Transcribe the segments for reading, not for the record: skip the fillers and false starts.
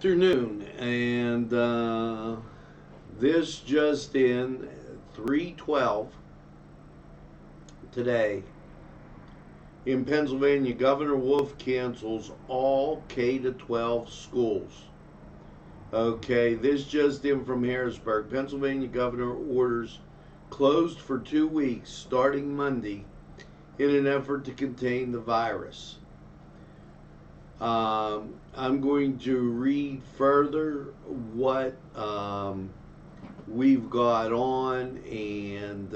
Afternoon, and this just in 3:12 today in Pennsylvania. Governor Wolf cancels all K to 12 schools. Okay, this just in from Harrisburg. Pennsylvania governor orders closed for 2 weeks starting Monday in an effort to contain the virus. I'm going to read further what we've got on and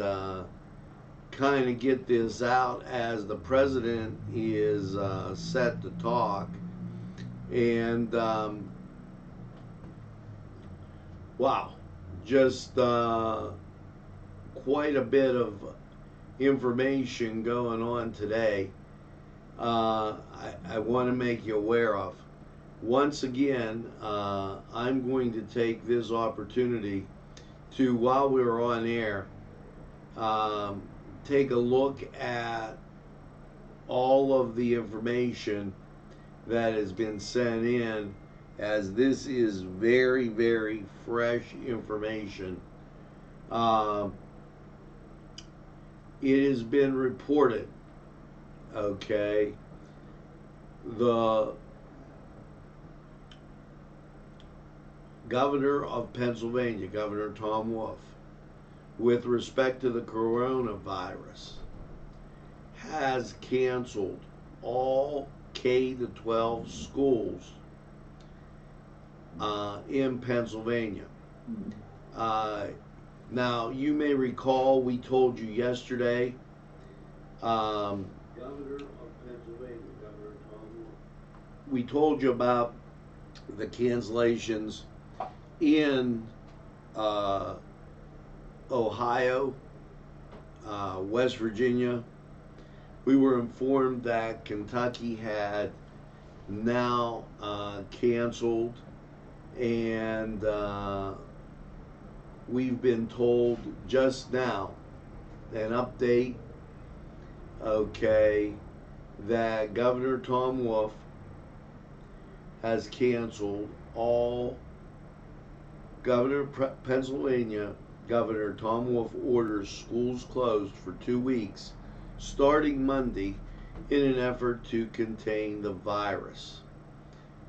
kind of get this out as the president is set to talk. And wow, just quite a bit of information going on today. I want to make you aware of. Once again, I'm going to take this opportunity to, while we're on air, take a look at all of the information that has been sent in, as this is very, very fresh information. It has been reported, okay, the governor of Pennsylvania, Governor Tom Wolf, with respect to the coronavirus, has canceled all K to 12 schools in Pennsylvania. Now, you may recall we told you yesterday, Governor of Pennsylvania, Governor Tom Wolf, we told you about the cancellations in Ohio, West Virginia. We were informed that Kentucky had now canceled, and we've been told just now, an update, okay, that Governor Tom Wolf has canceled all Pennsylvania Governor Tom Wolf orders schools closed for 2 weeks starting Monday in an effort to contain the virus.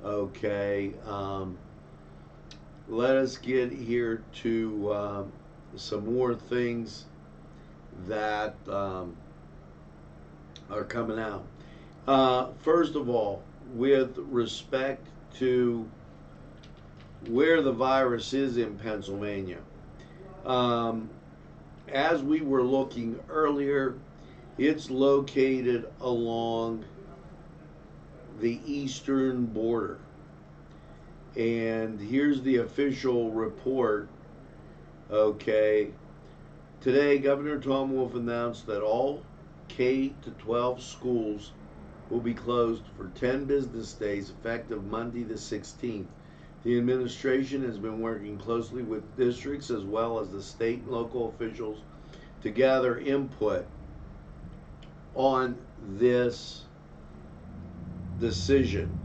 Okay, let us get here to some more things that are coming out. First of all, with respect to where the virus is in Pennsylvania, as we were looking earlier, it's located along the eastern border. And here's the official report. Okay, today Governor Tom Wolf announced that all K to 12 schools will be closed for 10 business days effective Monday the 16th. The administration has been working closely with districts as well as the state and local officials to gather input on this decision.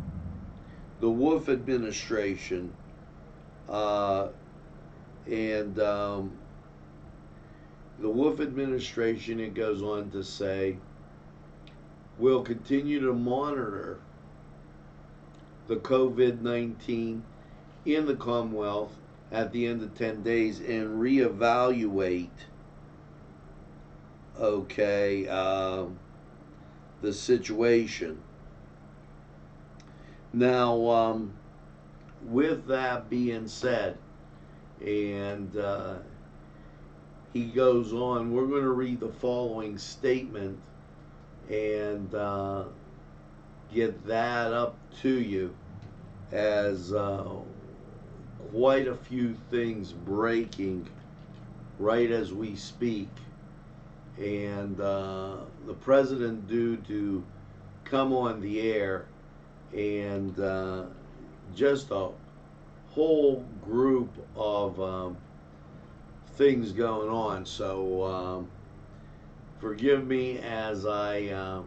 The Wolf administration the Wolf administration, it goes on to say, will continue to monitor the COVID-19 in the Commonwealth at the end of 10 days and reevaluate, okay, the situation. Now, with that being said, and he goes on, we're going to read the following statement and get that up to you, as quite a few things breaking right as we speak, and the president due to come on the air, and just a whole group of things going on. So forgive me as I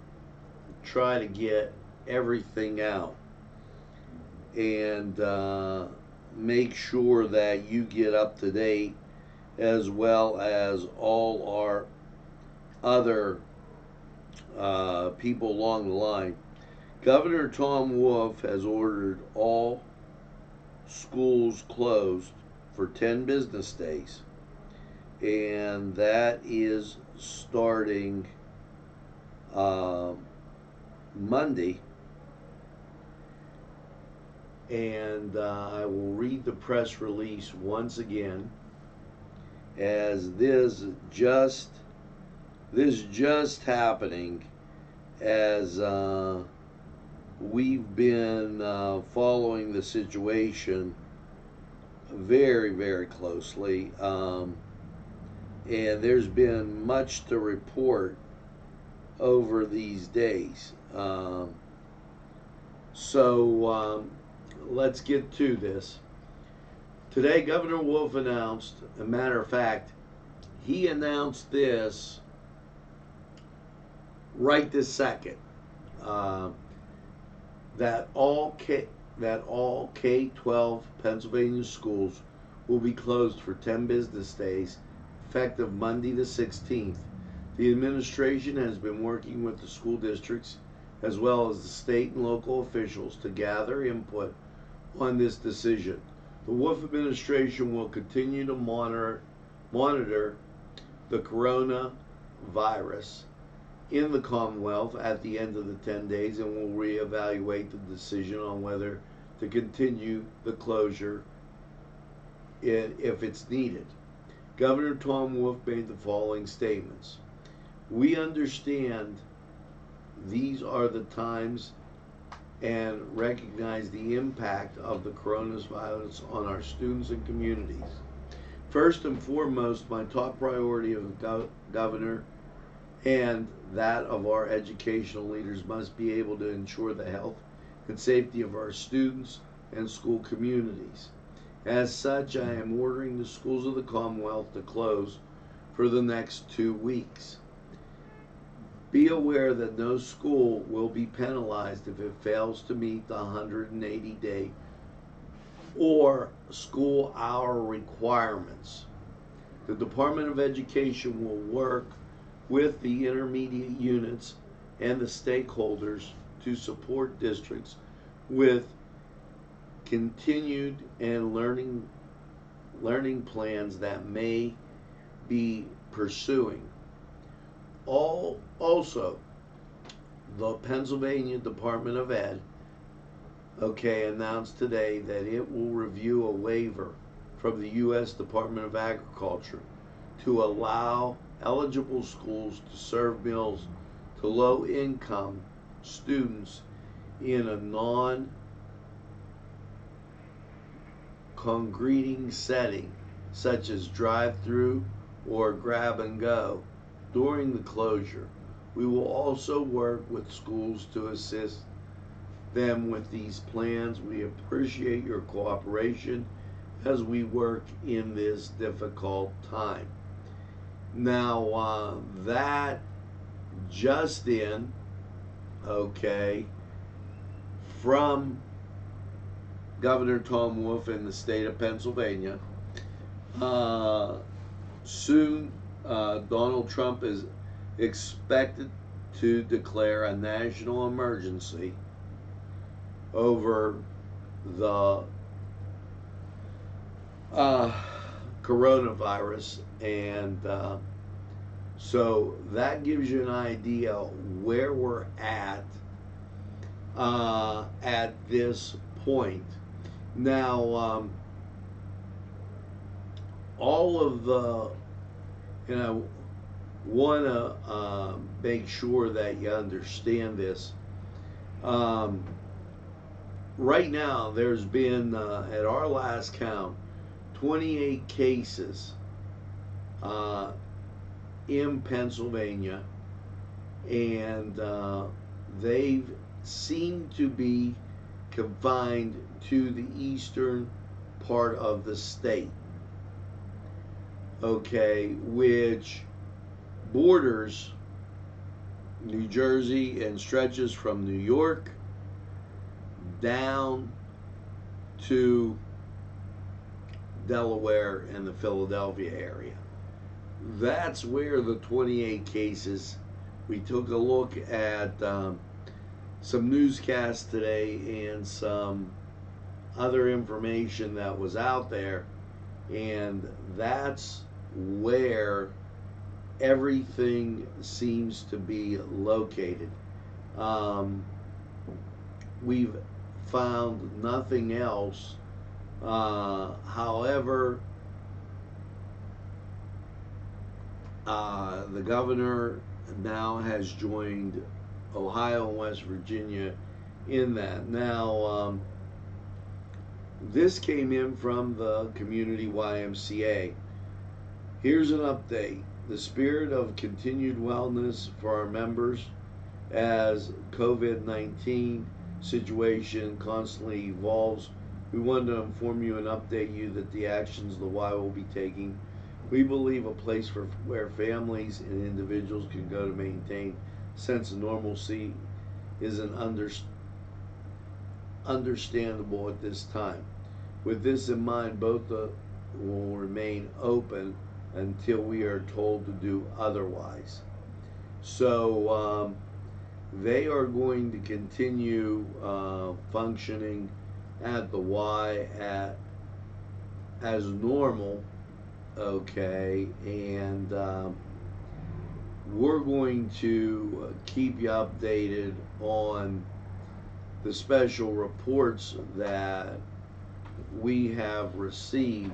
try to get everything out. and make sure that you get up to date, as well as all our other people along the line. Governor Tom Wolf has ordered all schools closed for 10 business days, and that is starting Monday. And I will read the press release once again, as this just happening, as we've been following the situation very, very closely, and there's been much to report over these days. So let's get to this. Today, Governor Wolf announced, a matter of fact, he announced this right this second, that all K-12 Pennsylvania schools will be closed for 10 business days, effective Monday the 16th. The administration has been working with the school districts as well as the state and local officials to gather input on this decision. The Wolf administration will continue to monitor the coronavirus in the Commonwealth at the end of the 10 days, and will reevaluate the decision on whether to continue the closure if it's needed. Governor Tom Wolf made the following statements. We understand these are the times and recognize the impact of the coronavirus on our students and communities. First and foremost, my top priority of the governor and that of our educational leaders must be able to ensure the health and safety of our students and school communities. As such, I am ordering the schools of the Commonwealth to close for the next 2 weeks. Be aware that no school will be penalized if it fails to meet the 180-day or school hour requirements. The Department of Education will work with the intermediate units and the stakeholders to support districts with continued and learning plans that may be pursuing. Also, the Pennsylvania Department of Ed, announced today that it will review a waiver from the U.S. Department of Agriculture to allow eligible schools to serve meals to low-income students in a non-congregating setting, such as drive-through or grab-and-go, during the closure. We will also work with schools to assist them with these plans. We appreciate your cooperation as we work in this difficult time. Now, that just in, from Governor Tom Wolf in the state of Pennsylvania. Soon, Donald Trump is expected to declare a national emergency over the coronavirus, and so that gives you an idea where we're at this point. Now, all of the, and I want to make sure that you understand this. Right now, there's been, at our last count, 28 cases in Pennsylvania, and they've seemed to be confined to the eastern part of the state, which borders New Jersey and stretches from New York down to Delaware and the Philadelphia area. That's where the 28 cases. We took a look at some newscasts today and some other information that was out there, and that's where everything seems to be located. We've found nothing else. However, the governor now has joined Ohio and West Virginia in that. Now, this came in from the community YMCA. Here's an update. The spirit of continued wellness for our members as COVID-19 situation constantly evolves. We want to inform you and update you that the actions the Y will be taking. We believe a place where families and individuals can go to maintain a sense of normalcy is understandable at this time. With this in mind, both will remain open until we are told to do otherwise. So they are going to continue functioning at the Y as normal, okay, and we're going to keep you updated on the special reports that we have received.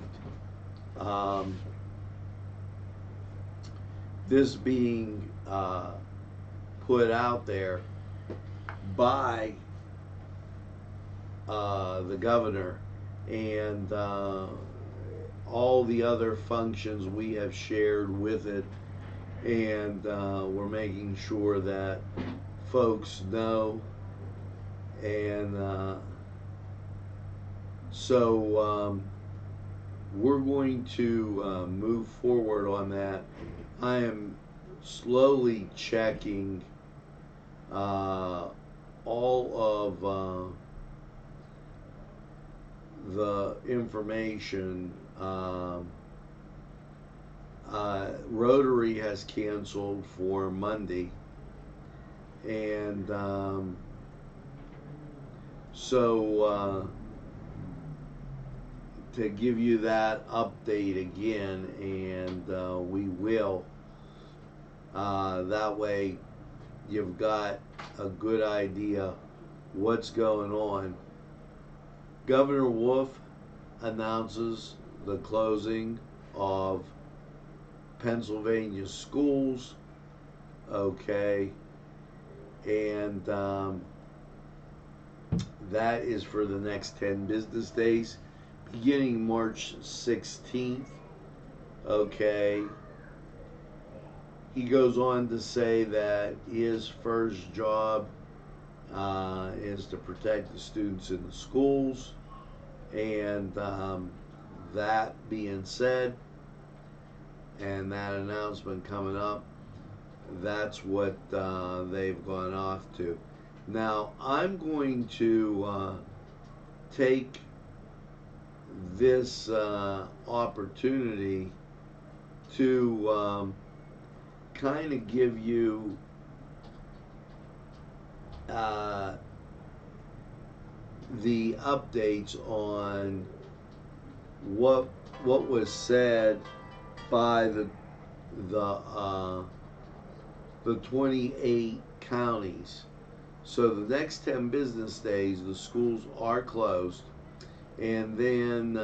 This being put out there by the governor, and all the other functions we have shared with it, and we're making sure that folks know. And so we're going to move forward on that. I am slowly checking all of the information. Rotary has canceled for Monday, and so to give you that update again, and we will. That way you've got a good idea what's going on. Governor Wolf announces the closing of Pennsylvania schools, okay, and that is for the next 10 business days, beginning March 16th, okay. He goes on to say that his first job is to protect the students in the schools, and that being said, and that announcement coming up, that's what they've gone off to. Now, I'm going to take this opportunity to kind of give you the updates on what was said by the 28 counties. So the next 10 business days, the schools are closed, and then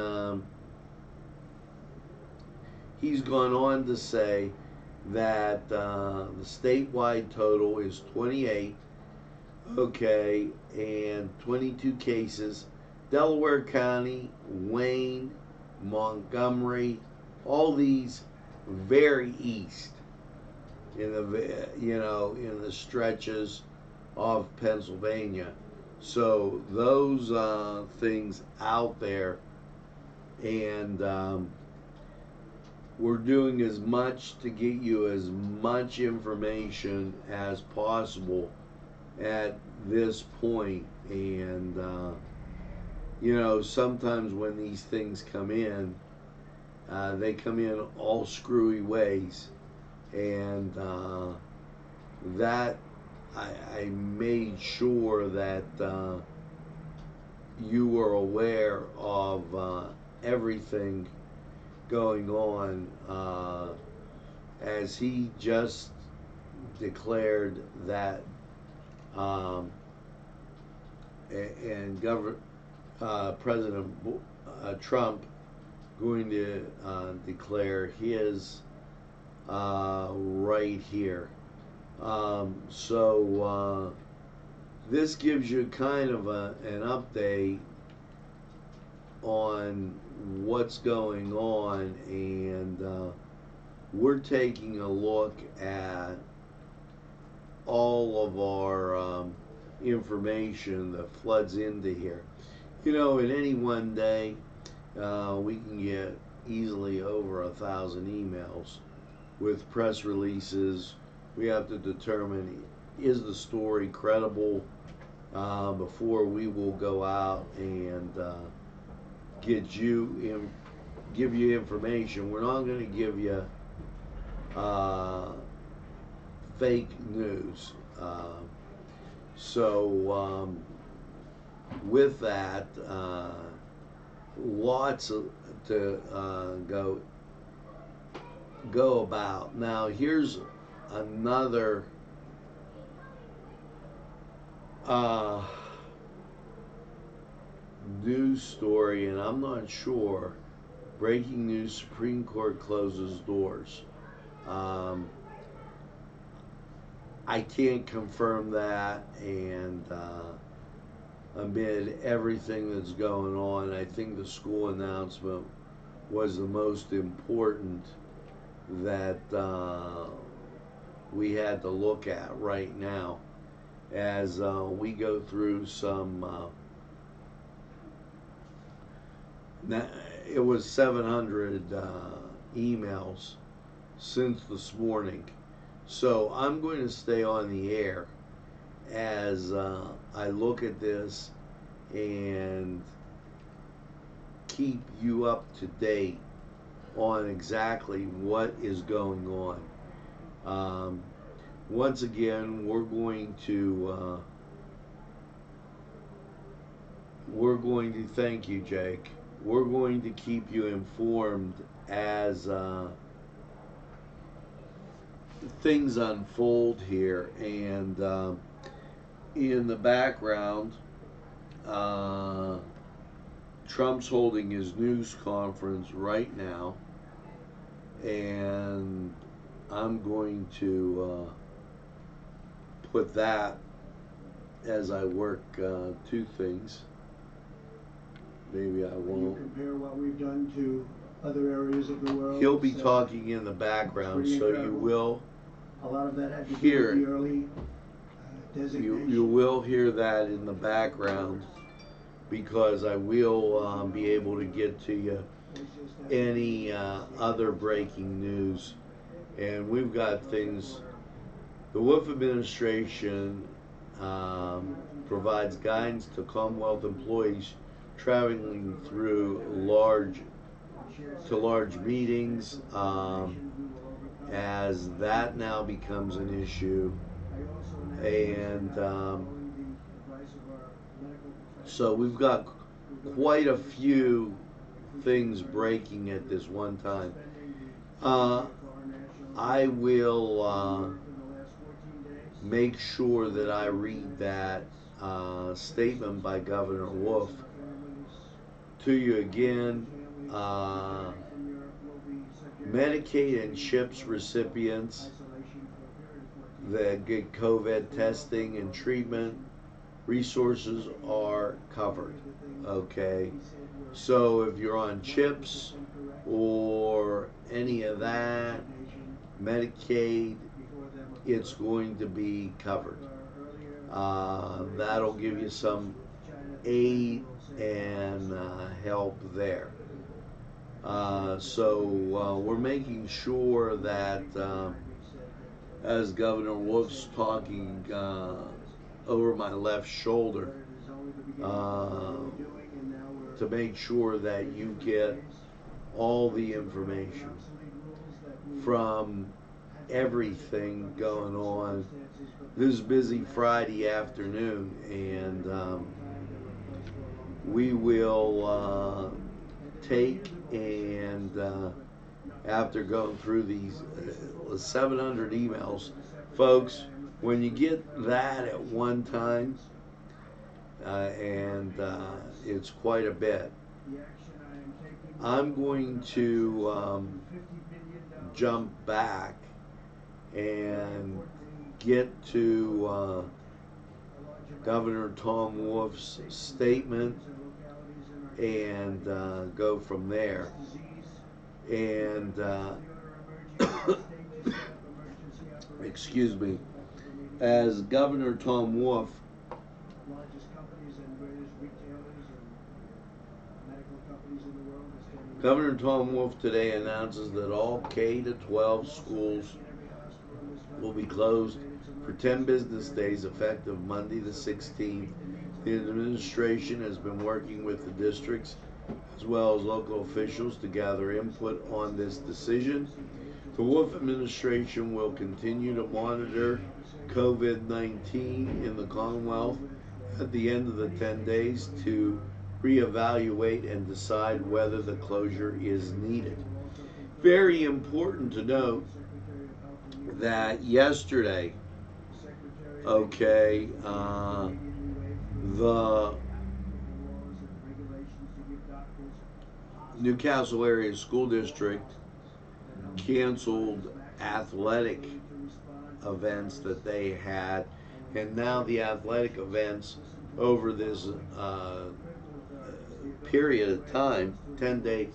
he's gone on to say that the statewide total is 28, okay, and 22 cases. Delaware County, Wayne, Montgomery, all these very east in the in the stretches of Pennsylvania. So those things out there, and we're doing as much to get you as much information as possible at this point, and You know, sometimes when these things come in, they come in all screwy ways, and that I made sure that you were aware of everything going on, as he just declared that, um, and President Trump going to declare his right here. This gives you kind of an update on what's going on, and we're taking a look at all of our information that floods into here. You know, in any one day, we can get easily over 1,000 emails with press releases. We have to determine, is the story credible, before we will go out and give you information. We're not going to give you fake news. With that, lots to go about. Now, here's another news story, and I'm not sure. Breaking news: Supreme Court closes doors. I can't confirm that, and amid everything that's going on, I think the school announcement was the most important that we had to look at right now as we go through some. It was 700 emails since this morning. So I'm going to stay on the air as I look at this and keep you up to date on exactly what is going on. Once again, we're going to thank you, Jake. We're going to keep you informed as things unfold here, and in the background, Trump's holding his news conference right now, and I'm going to put that as I work two things. Maybe I won't. Can you compare what we've done to other areas of the world? He'll be talking in the background, so you will. A lot of that had to do with the early designation. You will hear that in the background, because I will be able to get to you any other breaking news. And we've got things. The Wolf administration provides guidance to Commonwealth employees traveling through large meetings, as that now becomes an issue. And so we've got quite a few things breaking at this one time. I will make sure that I read that statement by Governor Wolf to you again. Medicaid and CHIPS recipients that get COVID testing and treatment resources are covered. Okay, so if you're on CHIPS or any of that, Medicaid, it's going to be covered. That'll give you some aid and help there. So we're making sure that as Governor Wolf's talking over my left shoulder, to make sure that you get all the information from everything going on this busy Friday afternoon, and we will take and after going through these 700 emails, folks, when you get that at one time, and it's quite a bit, I'm going to jump back and get to Governor Tom Wolf's statement and go from there. And excuse me, as Governor Tom Wolf today announces that all K-12 schools will be closed for 10 business days effective Monday the 16th. The administration has been working with the districts as well as local officials to gather input on this decision. The Wolf administration will continue to monitor COVID-19 in the Commonwealth at the end of the 10 days to reevaluate and decide whether the closure is needed. Very important to note that yesterday, okay, the Newcastle area school district canceled athletic events that they had, and now the athletic events over this period of time, 10 days,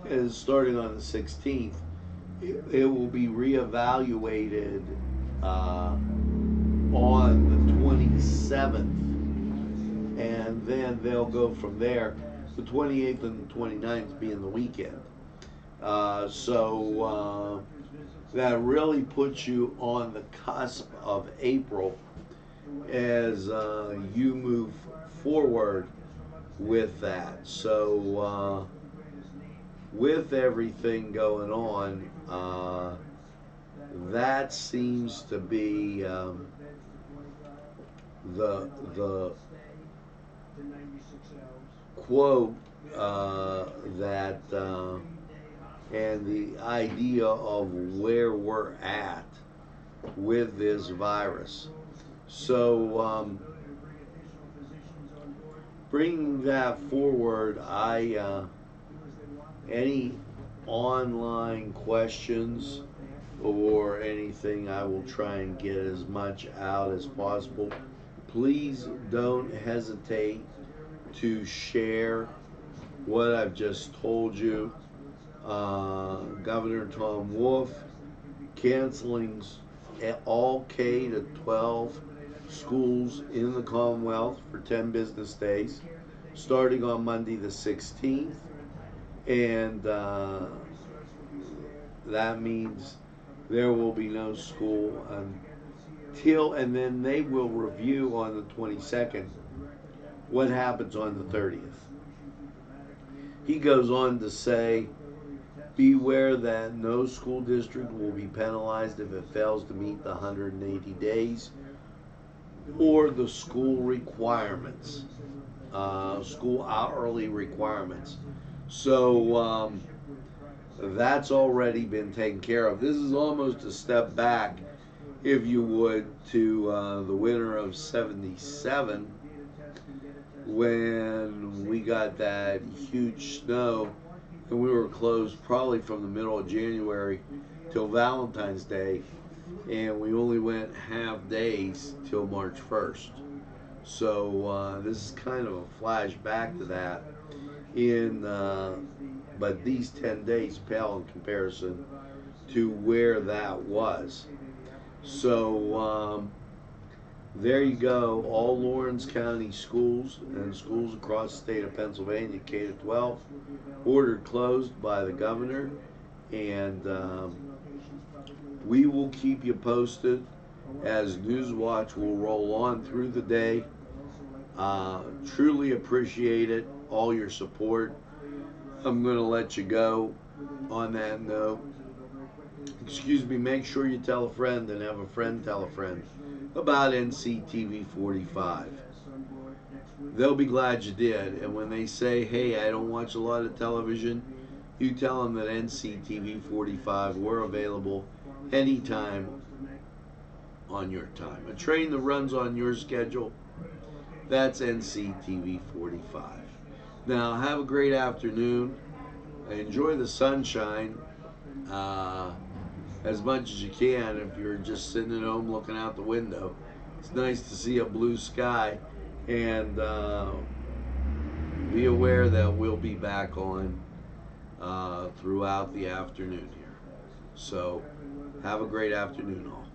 is starting on the 16th. It will be reevaluated on the 27th, and then they'll go from there. The 28th and the 29th being the weekend. So that really puts you on the cusp of April as you move forward with that. So with everything going on, that seems to be the quote that and the idea of where we're at with this virus. So bringing that forward, any online questions or anything, I will try and get as much out as possible. Please don't hesitate to share what I've just told you. Governor Tom Wolf canceling all K-12 schools in the Commonwealth for 10 business days, starting on Monday the 16th, and that means there will be no school until, and then they will review on the 22nd what happens on the 30th. He goes on to say, beware that no school district will be penalized if it fails to meet the 180 days or the school requirements, school hourly requirements. So that's already been taken care of. This is almost a step back, if you would, to the winter of '77, when we got that huge snow and we were closed probably from the middle of January till Valentine's Day, and we only went half days till March 1st. So this is kind of a flashback to that. But these 10 days pale in comparison to where that was. So there you go. All Lawrence County schools and schools across the state of Pennsylvania, K-12, ordered closed by the governor, and we will keep you posted as Newswatch will roll on through the day. Truly appreciate it. all your support. I'm going to let you go on that note. Excuse me, make sure you tell a friend and have a friend tell a friend about NCTV45. They'll be glad you did. And when they say, hey, I don't watch a lot of television, you tell them that NCTV45, we're available anytime on your time. A train that runs on your schedule, that's NCTV45. Now, have a great afternoon. Enjoy the sunshine as much as you can if you're just sitting at home looking out the window. It's nice to see a blue sky, and be aware that we'll be back on throughout the afternoon here. So, have a great afternoon, all.